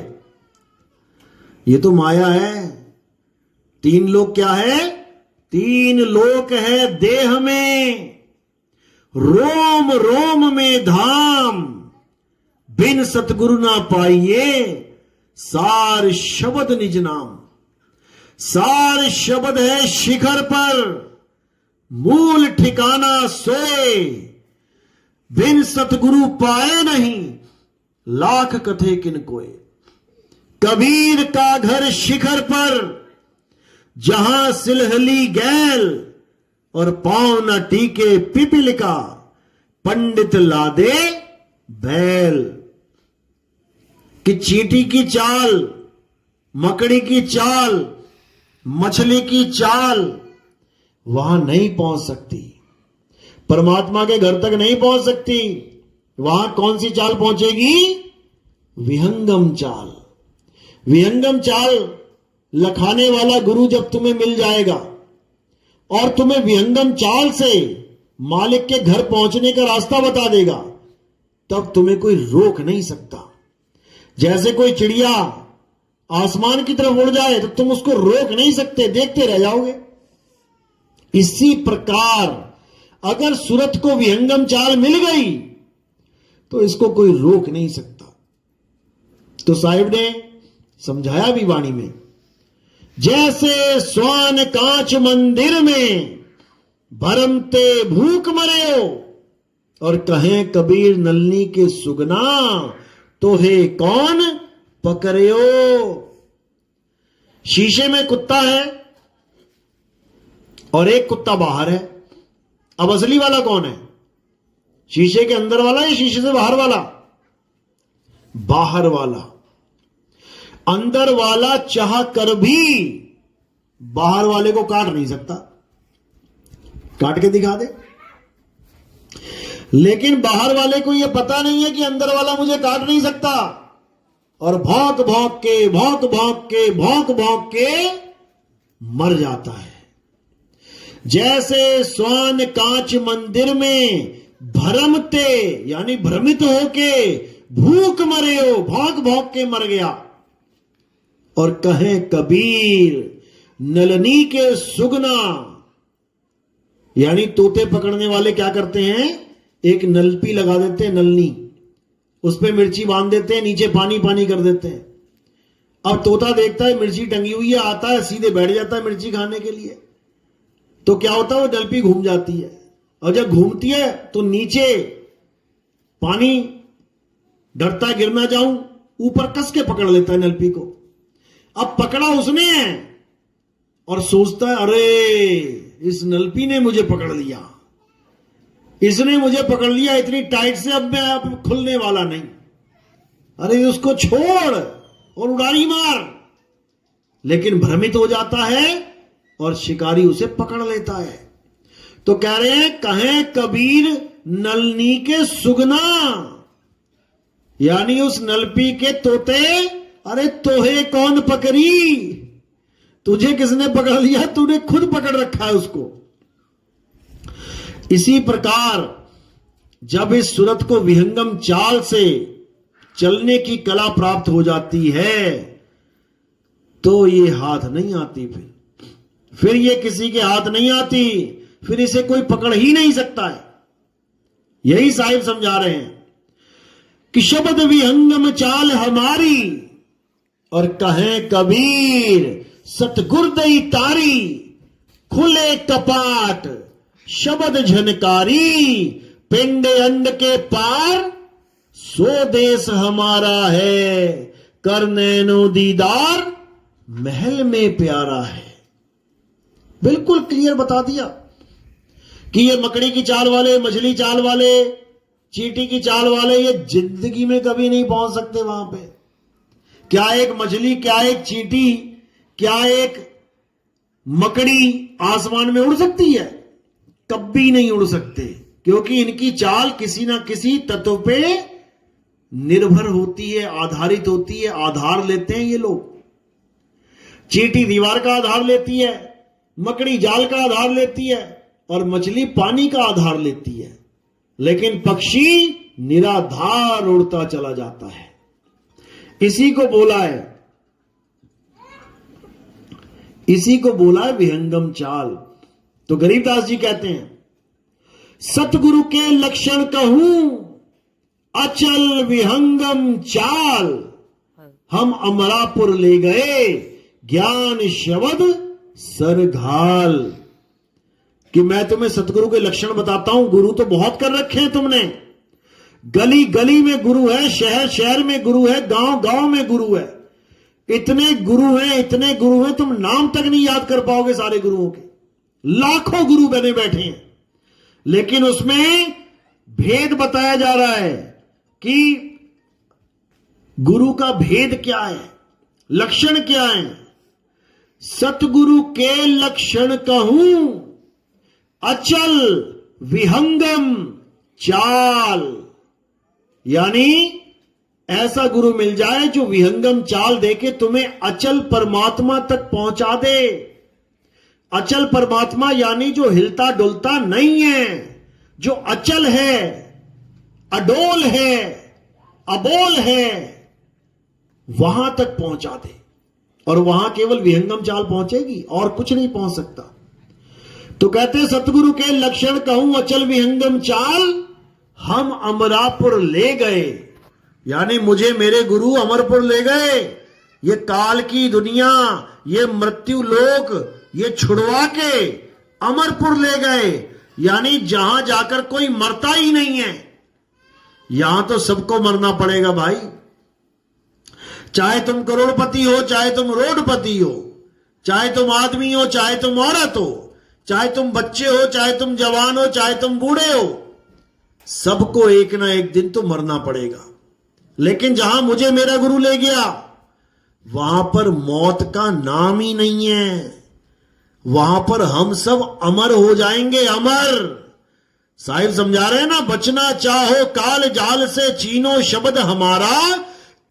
ये तो माया है। तीन लोग क्या है? तीन लोक है देह में, रोम रोम में धाम, बिन सतगुरु ना पाइए सार शब्द निज नाम। सार शब्द है शिखर पर, मूल ठिकाना सोए, बिन सतगुरु पाए नहीं लाख कथे किन कोय। कबीर का घर शिखर पर, जहां सिलहली गैल और पांव न टीके पिपिल का, पंडित लादे बैल। कि चींटी की चाल, मकड़ी की चाल, मछली की चाल वहां नहीं पहुंच सकती, परमात्मा के घर तक नहीं पहुंच सकती। वहां कौन सी चाल पहुंचेगी? विहंगम चाल। विहंगम चाल लखाने वाला गुरु जब तुम्हें मिल जाएगा और तुम्हें विहंगम चाल से मालिक के घर पहुंचने का रास्ता बता देगा, तब तुम्हें कोई रोक नहीं सकता। जैसे कोई चिड़िया आसमान की तरफ उड़ जाए तो तुम उसको रोक नहीं सकते, देखते रह जाओगे। इसी प्रकार अगर सूरत को विहंगम चाल मिल गई तो इसको कोई रोक नहीं सकता। तो साहिब ने समझाया भी वाणी में, जैसे स्वान कांच मंदिर में भरमते भूख मरे हो, और कहें कबीर नलनी के सुगना तो है कौन पकड़ियो। शीशे में कुत्ता है और एक कुत्ता बाहर है। अब असली वाला कौन है? शीशे के अंदर वाला या शीशे से बाहर वाला? बाहर वाला। अंदर वाला चाह कर भी बाहर वाले को काट नहीं सकता, काट के दिखा दे। लेकिन बाहर वाले को यह पता नहीं है कि अंदर वाला मुझे काट नहीं सकता, और भौंक भौंक के भौंक भौंक के भौंक भौंक के मर जाता है। जैसे स्वान कांच मंदिर में भरमते यानी भ्रमित होके भूख मरे हो, भौंक भौंक के मर गया। और कहें कबीर नलनी के सुगना, यानी तोते पकड़ने वाले क्या करते हैं? एक नलपी लगा देते हैं, नलनी, उस पे मिर्ची बांध देते हैं, नीचे पानी पानी कर देते हैं। अब तोता देखता है मिर्ची टंगी हुई है, आता है सीधे बैठ जाता है मिर्ची खाने के लिए। तो क्या होता है, वो नलपी घूम जाती है, और जब घूमती है तो नीचे पानी डरता है गिर ना जाऊं, ऊपर कस के पकड़ लेता है नलपी को। अब पकड़ा उसने है और सोचता है अरे इस नलपी ने मुझे पकड़ लिया, इसने मुझे पकड़ लिया इतनी टाइट से, अब मैं अब खुलने वाला नहीं, अरे उसको छोड़ और उड़ारी मार। लेकिन भ्रमित हो जाता है और शिकारी उसे पकड़ लेता है। तो कह रहे हैं कहें कबीर नलनी के सुगना, यानी उस नलपी के तोते, अरे तोहे कौन पकड़ी, तुझे किसने पकड़ लिया, तूने खुद पकड़ रखा है उसको। इसी प्रकार जब इस सूरत को विहंगम चाल से चलने की कला प्राप्त हो जाती है तो ये हाथ नहीं आती, फिर ये किसी के हाथ नहीं आती, फिर इसे कोई पकड़ ही नहीं सकता है। यही साहिब समझा रहे हैं कि शब्द विहंगम चाल हमारी, और कहें कबीर सतगुरदई तारी, खुले कपाट शब्द झनकारी, पिंड अंड के पार सो देश हमारा है, कर नैनो दीदार महल में प्यारा है। बिल्कुल क्लियर बता दिया कि ये मकड़ी की चाल वाले, मछली चाल वाले, चींटी की चाल वाले ये जिंदगी में कभी नहीं पहुंच सकते वहां पे। क्या एक मछली, क्या एक चींटी, क्या एक मकड़ी आसमान में उड़ सकती है? कभी नहीं उड़ सकते, क्योंकि इनकी चाल किसी ना किसी तत्व पे निर्भर होती है, आधारित होती है, आधार लेते हैं ये लोग। चींटी दीवार का आधार लेती है, मकड़ी जाल का आधार लेती है, और मछली पानी का आधार लेती है, लेकिन पक्षी निराधार उड़ता चला जाता है। इसी को बोला है विहंगम चाल। तो गरीबदास जी कहते हैं सतगुरु के लक्षण कहूं अचल विहंगम चाल, हम अमरापुर ले गए ज्ञान शब्द सरघाल। कि मैं तुम्हें सतगुरु के लक्षण बताता हूं। गुरु तो बहुत कर रखे हैं तुमने, गली गली में गुरु है, शहर शहर में गुरु है, गांव गांव में गुरु है। इतने गुरु हैं, इतने गुरु हैं, तुम नाम तक नहीं याद कर पाओगे सारे गुरुओं के। लाखों गुरु बने बैठे हैं, लेकिन उसमें भेद बताया जा रहा है कि गुरु का भेद क्या है, लक्षण क्या है। सतगुरु के लक्षण कहूं अचल विहंगम चाल, यानी ऐसा गुरु मिल जाए जो विहंगम चाल देके तुम्हें अचल परमात्मा तक पहुंचा दे। अचल परमात्मा यानी जो हिलता डुलता नहीं है, जो अचल है, अडोल है, अबोल है, वहां तक पहुंचा दे। और वहां केवल विहंगम चाल पहुंचेगी, और कुछ नहीं पहुंच सकता। तो कहते सतगुरु के लक्षण कहूं अचल विहंगम चाल, हम अमरापुर ले गए, यानी मुझे मेरे गुरु अमरपुर ले गए। ये काल की दुनिया, ये मृत्यु लोक, ये छुड़वा के अमरपुर ले गए, यानी जहां जाकर कोई मरता ही नहीं है। यहां तो सबको मरना पड़ेगा भाई, चाहे तुम करोड़पति हो, चाहे तुम रोडपति हो, चाहे तुम आदमी हो, चाहे तुम औरत हो, चाहे तुम बच्चे हो, चाहे तुम जवान हो, चाहे तुम बूढ़े हो, सबको एक ना एक दिन तो मरना पड़ेगा। लेकिन जहां मुझे मेरा गुरु ले गया, वहां पर मौत का नाम ही नहीं है। वहां पर हम सब अमर हो जाएंगे, अमर। साहिब समझा रहे हैं ना, बचना चाहो काल जाल से चीनो शब्द हमारा,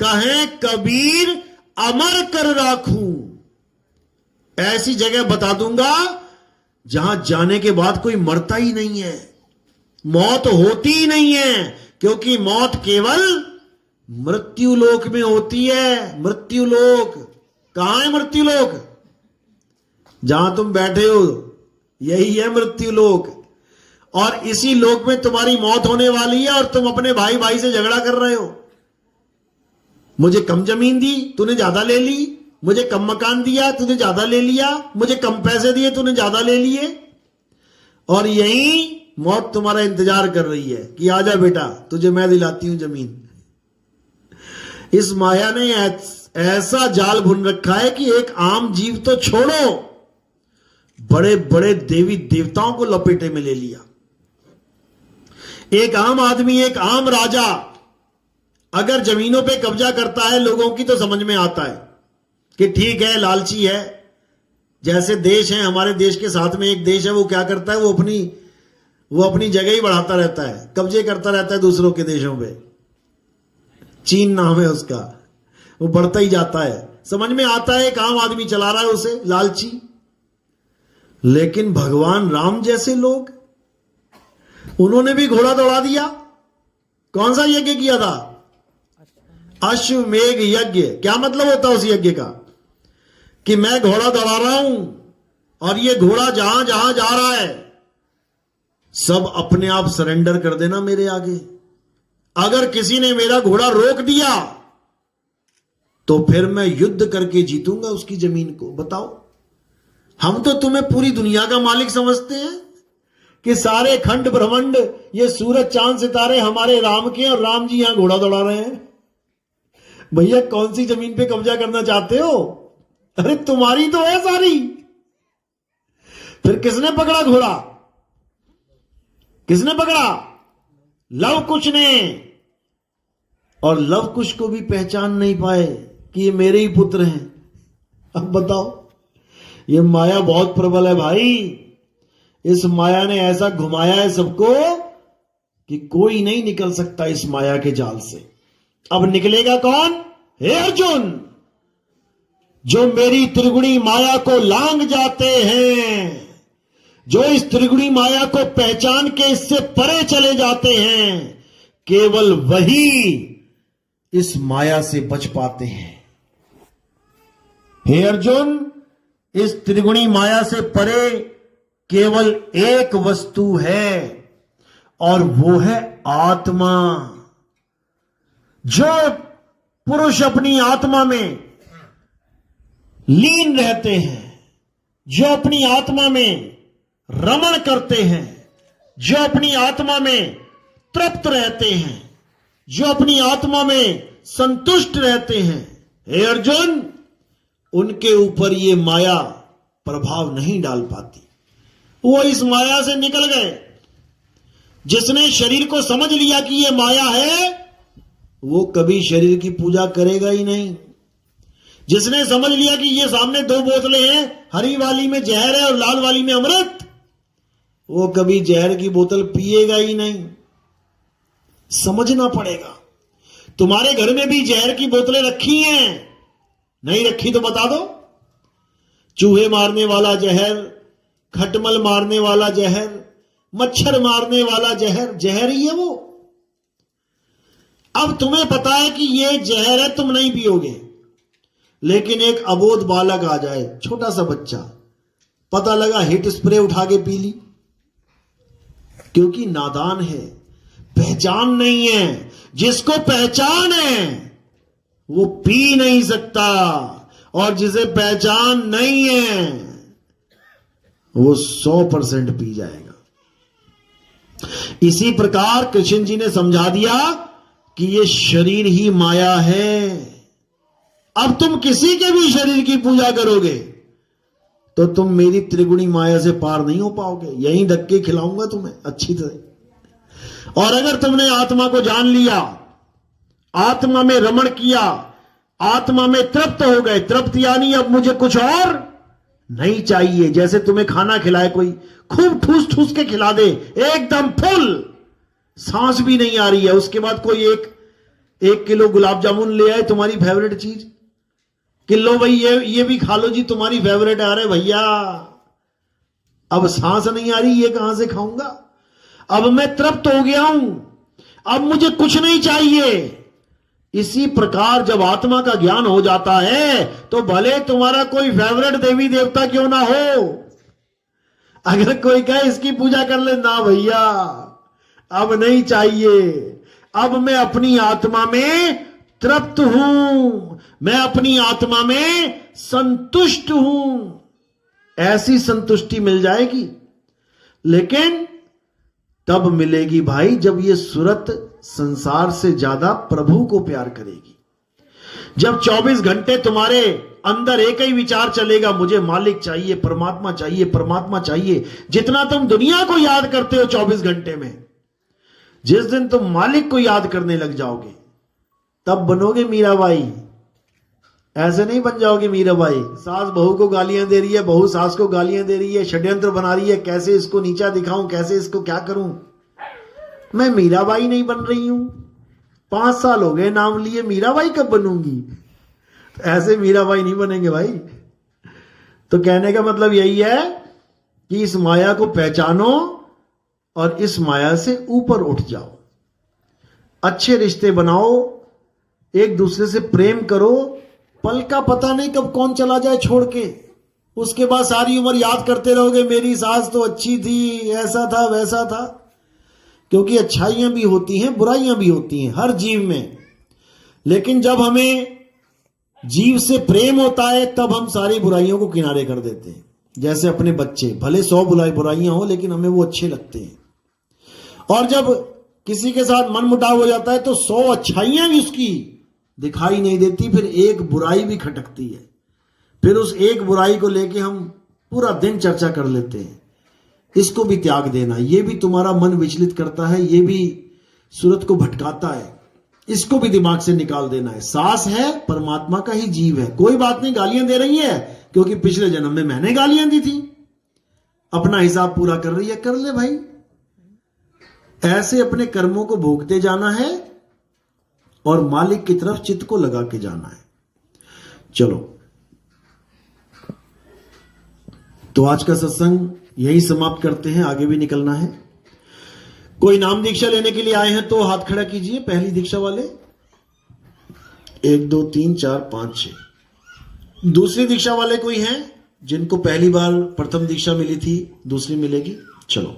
कहें कबीर अमर कर राखूं। ऐसी जगह बता दूंगा जहां जाने के बाद कोई मरता ही नहीं है, मौत होती ही नहीं है, क्योंकि मौत केवल मृत्यु लोक में होती है। मृत्यु लोक कहां है? मृत्यु लोक जहां तुम बैठे हो, यही है मृत्यु लोक। और इसी लोक में तुम्हारी मौत होने वाली है, और तुम अपने भाई भाई से झगड़ा कर रहे हो। मुझे कम जमीन दी, तूने ज्यादा ले ली। मुझे कम मकान दिया, तूने ज्यादा ले लिया। मुझे कम पैसे दिए, तूने ज्यादा ले लिए। और यही मौत तुम्हारा इंतजार कर रही है कि आजा बेटा, तुझे मैं दिलाती हूं जमीन। इस माया ने ऐसा जाल बुन रखा है कि एक आम जीव तो छोड़ो, बड़े बड़े देवी देवताओं को लपेटे में ले लिया। एक आम आदमी, एक आम राजा अगर जमीनों पे कब्जा करता है लोगों की, तो समझ में आता है कि ठीक है, लालची है। जैसे देश है, हमारे देश के साथ में एक देश है, वो क्या करता है, वो अपनी जगह ही बढ़ाता रहता है, कब्जे करता रहता है दूसरों के देशों पे। चीन नाम है उसका, वो बढ़ता ही जाता है। समझ में आता है एक आम आदमी चला रहा है उसे, लालची। लेकिन भगवान राम जैसे लोग, उन्होंने भी घोड़ा दौड़ा दिया। कौन सा यज्ञ किया था? अश्वमेघ यज्ञ। क्या मतलब होता है उस यज्ञ का? कि मैं घोड़ा दौड़ा रहा हूं और ये घोड़ा जहां जहां जा रहा है सब अपने आप सरेंडर कर देना मेरे आगे। अगर किसी ने मेरा घोड़ा रोक दिया तो फिर मैं युद्ध करके जीतूंगा उसकी जमीन को। बताओ, हम तो तुम्हें पूरी दुनिया का मालिक समझते हैं कि सारे खंड ब्रह्मांड, ये सूरज चांद सितारे हमारे राम के, और राम जी यहां घोड़ा दौड़ा रहे हैं। भैया कौन सी जमीन पे कब्जा करना चाहते हो? अरे तुम्हारी तो है सारी। फिर किसने पकड़ा घोड़ा? किसने पकड़ा? लव कुश ने। और लव कुश को भी पहचान नहीं पाए कि ये मेरे ही पुत्र हैं। अब बताओ, ये माया बहुत प्रबल है भाई। इस माया ने ऐसा घुमाया है सबको कि कोई नहीं निकल सकता इस माया के जाल से। अब निकलेगा कौन? हे अर्जुन, जो मेरी त्रिगुणी माया को लांग जाते हैं, जो इस त्रिगुणी माया को पहचान के इससे परे चले जाते हैं, केवल वही इस माया से बच पाते हैं। हे अर्जुन, इस त्रिगुणी माया से परे केवल एक वस्तु है और वो है आत्मा। जो पुरुष अपनी आत्मा में लीन रहते हैं, जो अपनी आत्मा में रमण करते हैं, जो अपनी आत्मा में तृप्त रहते हैं, जो अपनी आत्मा में संतुष्ट रहते हैं, हे अर्जुन, उनके ऊपर ये माया प्रभाव नहीं डाल पाती। वो इस माया से निकल गए। जिसने शरीर को समझ लिया कि ये माया है, वो कभी शरीर की पूजा करेगा ही नहीं। जिसने समझ लिया कि ये सामने दो बोतलें हैं, हरी वाली में जहर है और लाल वाली में अमृत, वो कभी जहर की बोतल पिएगा ही नहीं। समझना पड़ेगा। तुम्हारे घर में भी जहर की बोतलें रखी हैं, नहीं रखी तो बता दो। चूहे मारने वाला जहर, खटमल मारने वाला जहर, मच्छर मारने वाला जहर, जहर ही है वो। अब तुम्हें पता है कि ये जहर है, तुम नहीं पियोगे। लेकिन एक अबोध बालक आ जाए, छोटा सा बच्चा, पता लगा हिट स्प्रे उठा के पी ली, क्योंकि नादान है, पहचान नहीं है। जिसको पहचान है वो पी नहीं सकता, और जिसे पहचान नहीं है वो 100% पी जाएगा। इसी प्रकार कृष्ण जी ने समझा दिया कि ये शरीर ही माया है। अब तुम किसी के भी शरीर की पूजा करोगे तो तुम मेरी त्रिगुणी माया से पार नहीं हो पाओगे। यहीं धक्के खिलाऊंगा तुम्हें अच्छी तरह। और अगर तुमने आत्मा को जान लिया, आत्मा में रमण किया, आत्मा में तृप्त हो गए, तृप्त यानी अब मुझे कुछ और नहीं चाहिए। जैसे तुम्हें खाना खिलाए कोई, खूब ठूस ठूस के खिला दे, एकदम फुल, सांस भी नहीं आ रही है, उसके बाद कोई एक किलो गुलाब जामुन ले आए, तुम्हारी फेवरेट चीज, किलो भाई ये भी खा लो जी, तुम्हारी फेवरेट। अरे भैया अब सांस नहीं आ रही, ये कहां से खाऊंगा? अब मैं तृप्त हो गया हूं, अब मुझे कुछ नहीं चाहिए। इसी प्रकार जब आत्मा का ज्ञान हो जाता है तो भले तुम्हारा कोई फेवरेट देवी देवता क्यों ना हो, अगर कोई कहे इसकी पूजा कर ले, ना भैया अब नहीं चाहिए। अब मैं अपनी आत्मा में तृप्त हूं, मैं अपनी आत्मा में संतुष्ट हूं। ऐसी संतुष्टि मिल जाएगी लेकिन तब मिलेगी भाई जब ये सूरत संसार से ज्यादा प्रभु को प्यार करेगी। जब 24 घंटे तुम्हारे अंदर एक ही विचार चलेगा, मुझे मालिक चाहिए, परमात्मा चाहिए, परमात्मा चाहिए। जितना तुम दुनिया को याद करते हो 24 घंटे में, जिस दिन तुम मालिक को याद करने लग जाओगे तब बनोगे मीराबाई। ऐसे नहीं बन जाओगे मीराबाई, सास बहू को गालियां दे रही है, बहू सास को गालियां दे रही है, षड्यंत्र बना रही है, कैसे इसको नीचा दिखाऊं, कैसे इसको क्या करूं। मैं मीराबाई नहीं बन रही हूं, 5 साल हो गए नाम लिए, मीराबाई कब बनूंगी। तो ऐसे मीराबाई नहीं बनेंगे भाई। तो कहने का मतलब यही है कि इस माया को पहचानो और इस माया से ऊपर उठ जाओ। अच्छे रिश्ते बनाओ, एक दूसरे से प्रेम करो। पल का पता नहीं कब कौन चला जाए छोड़ के, उसके बाद सारी उम्र याद करते रहोगे मेरी सास तो अच्छी थी, ऐसा था वैसा था। क्योंकि अच्छाइयां भी होती हैं, बुराइयां भी होती हैं हर जीव में। लेकिन जब हमें जीव से प्रेम होता है तब हम सारी बुराइयों को किनारे कर देते हैं। जैसे अपने बच्चे, भले 100 बुराइयां हो लेकिन हमें वो अच्छे लगते हैं। और जब किसी के साथ मन मुटाव हो जाता है तो 100 अच्छाइयां भी उसकी दिखाई नहीं देती, फिर एक बुराई भी खटकती है। फिर उस एक बुराई को लेके हम पूरा दिन चर्चा कर लेते हैं। इसको भी त्याग देना, ये भी तुम्हारा मन विचलित करता है, ये भी सूरत को भटकाता है, इसको भी दिमाग से निकाल देना है। सास है परमात्मा का ही जीव है, कोई बात नहीं गालियां दे रही है क्योंकि पिछले जन्म में मैंने गालियां दी थी, अपना हिसाब पूरा कर रही है, कर ले भाई। ऐसे अपने कर्मों को भोगते जाना है और मालिक की तरफ चित्त को लगा के जाना है। चलो, तो आज का सत्संग यही समाप्त करते हैं, आगे भी निकलना है। कोई नाम दीक्षा लेने के लिए आए हैं तो हाथ खड़ा कीजिए, पहली दीक्षा वाले। 1 2 3 4 5 6। दूसरी दीक्षा वाले कोई हैं जिनको पहली बार प्रथम दीक्षा मिली थी, दूसरी मिलेगी? चलो,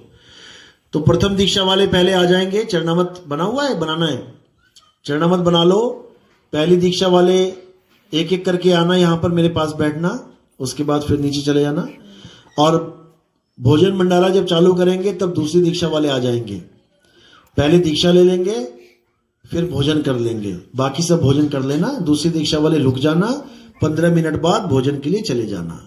तो प्रथम दीक्षा वाले पहले आ जाएंगे। चरणामत बना हुआ है, बनाना है, चरणामत बना लो। पहली दीक्षा वाले एक एक करके आना, यहां पर मेरे पास बैठना, उसके बाद फिर नीचे चले जाना। और भोजन भंडारा जब चालू करेंगे तब दूसरी दीक्षा वाले आ जाएंगे। पहले दीक्षा ले लेंगे, फिर भोजन कर लेंगे, बाकी सब भोजन कर लेना। दूसरी दीक्षा वाले रुक जाना, 15 मिनट बाद भोजन के लिए चले जाना।